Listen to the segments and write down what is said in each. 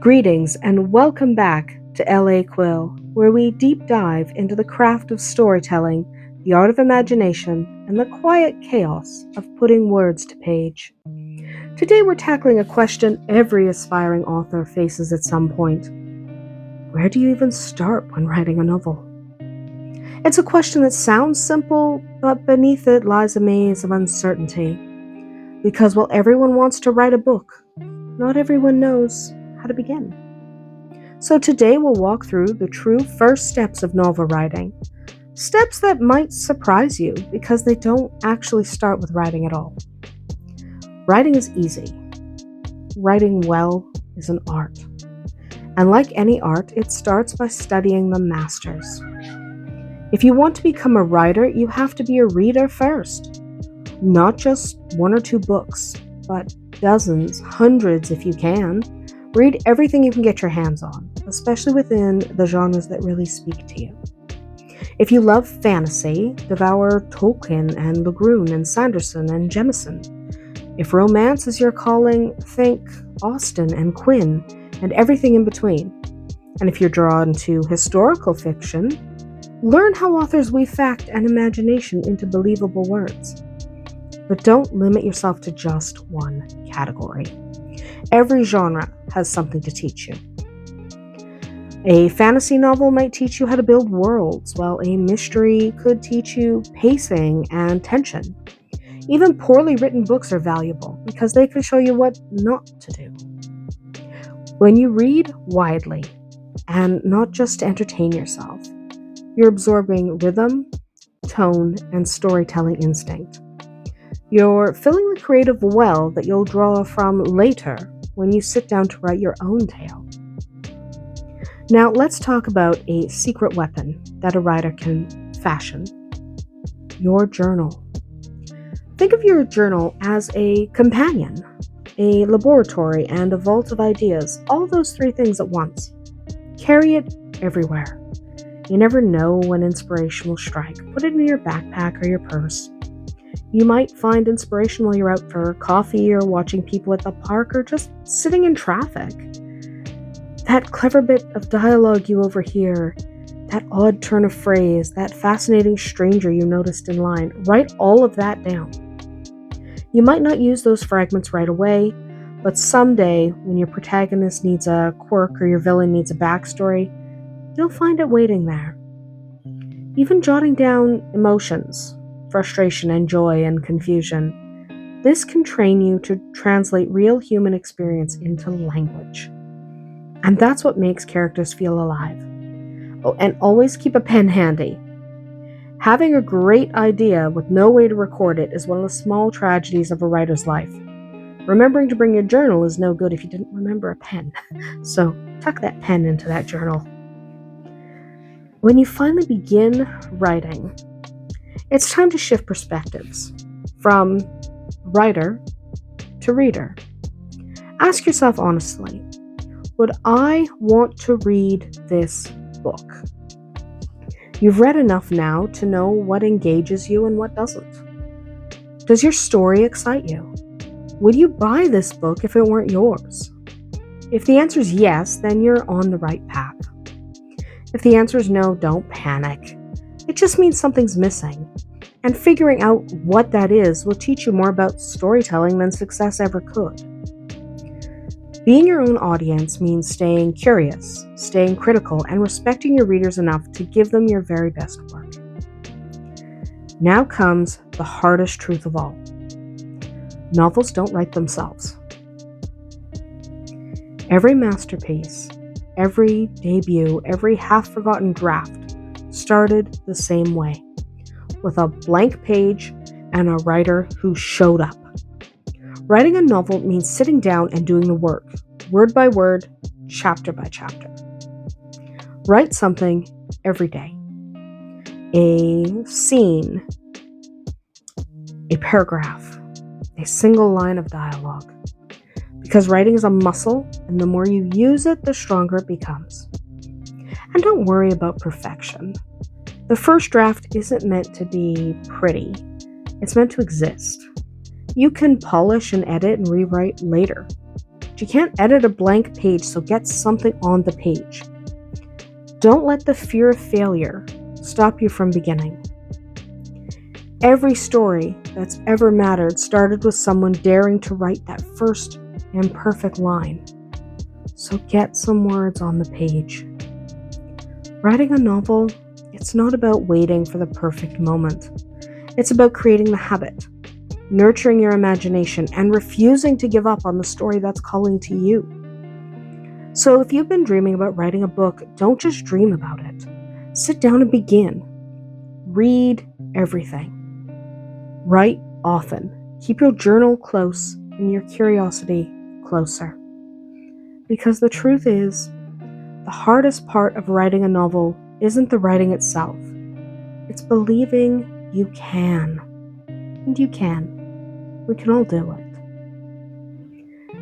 Greetings and welcome back to LA Quill, where we deep dive into the craft of storytelling, the art of imagination, and the quiet chaos of putting words to page. Today we're tackling a question every aspiring author faces at some point. Where do you even start when writing a novel? It's a question that sounds simple, but beneath it lies a maze of uncertainty. Because while everyone wants to write a book, not everyone knows how to begin. So today we'll walk through the true first steps of novel writing. Steps that might surprise you because they don't actually start with writing at all. Writing is easy. Writing well is an art. And like any art, it starts by studying the masters. If you want to become a writer, you have to be a reader first. Not just one or two books, but dozens, hundreds if you can. Read everything you can get your hands on, especially within the genres that really speak to you. If you love fantasy, devour Tolkien and Le Guin and Sanderson and Jemisin. If romance is your calling, think Austen and Quinn and everything in between. And if you're drawn to historical fiction, learn how authors weave fact and imagination into believable words. But don't limit yourself to just one category. Every genre has something to teach you. A fantasy novel might teach you how to build worlds, while a mystery could teach you pacing and tension. Even poorly written books are valuable because they can show you what not to do. When you read widely, and not just to entertain yourself, you're absorbing rhythm, tone, and storytelling instinct. You're filling the creative well that you'll draw from later when you sit down to write your own tale. Now let's talk about a secret weapon that a writer can fashion: your journal. Think of your journal as a companion, a laboratory, and a vault of ideas, all those three things at once. Carry it everywhere. You never know when inspiration will strike. Put it in your backpack or your purse. You might find inspiration while you're out for coffee or watching people at the park or just sitting in traffic. That clever bit of dialogue you overhear, that odd turn of phrase, that fascinating stranger you noticed in line, write all of that down. You might not use those fragments right away, but someday when your protagonist needs a quirk or your villain needs a backstory, you'll find it waiting there. Even jotting down emotions, frustration and joy and confusion. This can train you to translate real human experience into language. And that's what makes characters feel alive. Oh, and always keep a pen handy. Having a great idea with no way to record it is one of the small tragedies of a writer's life. Remembering to bring your journal is no good if you didn't remember a pen. So tuck that pen into that journal. When you finally begin writing, it's time to shift perspectives from writer to reader. Ask yourself honestly, would I want to read this book? You've read enough now to know what engages you and what doesn't. Does your story excite you? Would you buy this book if it weren't yours? If the answer is yes, then you're on the right path. If the answer is no, don't panic. It just means something's missing. And figuring out what that is will teach you more about storytelling than success ever could. Being your own audience means staying curious, staying critical, and respecting your readers enough to give them your very best work. Now comes the hardest truth of all. Novels don't write themselves. Every masterpiece, every debut, every half-forgotten draft started the same way, with a blank page and a writer who showed up. Writing a novel means sitting down and doing the work, word by word, chapter by chapter. Write something every day. A scene, a paragraph, a single line of dialogue. Because writing is a muscle, and the more you use it, the stronger it becomes. And don't worry about perfection. The first draft isn't meant to be pretty. It's meant to exist. You can polish and edit and rewrite later. You can't edit a blank page, so get something on the page. Don't let the fear of failure stop you from beginning. Every story that's ever mattered started with someone daring to write that first imperfect line. So get some words on the page. Writing a novel, it's not about waiting for the perfect moment. It's about creating the habit, nurturing your imagination, and refusing to give up on the story that's calling to you. So if you've been dreaming about writing a book, don't just dream about it. Sit down and begin. Read everything. Write often. Keep your journal close and your curiosity closer. Because the truth is, the hardest part of writing a novel isn't the writing itself. It's believing you can. And you can. We can all do it.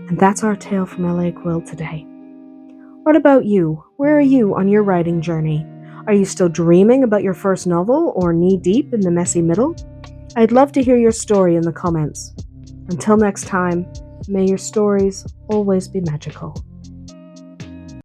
And that's our tale from LA Quill today. What about you? Where are you on your writing journey? Are you still dreaming about your first novel or knee-deep in the messy middle? I'd love to hear your story in the comments. Until next time, may your stories always be magical.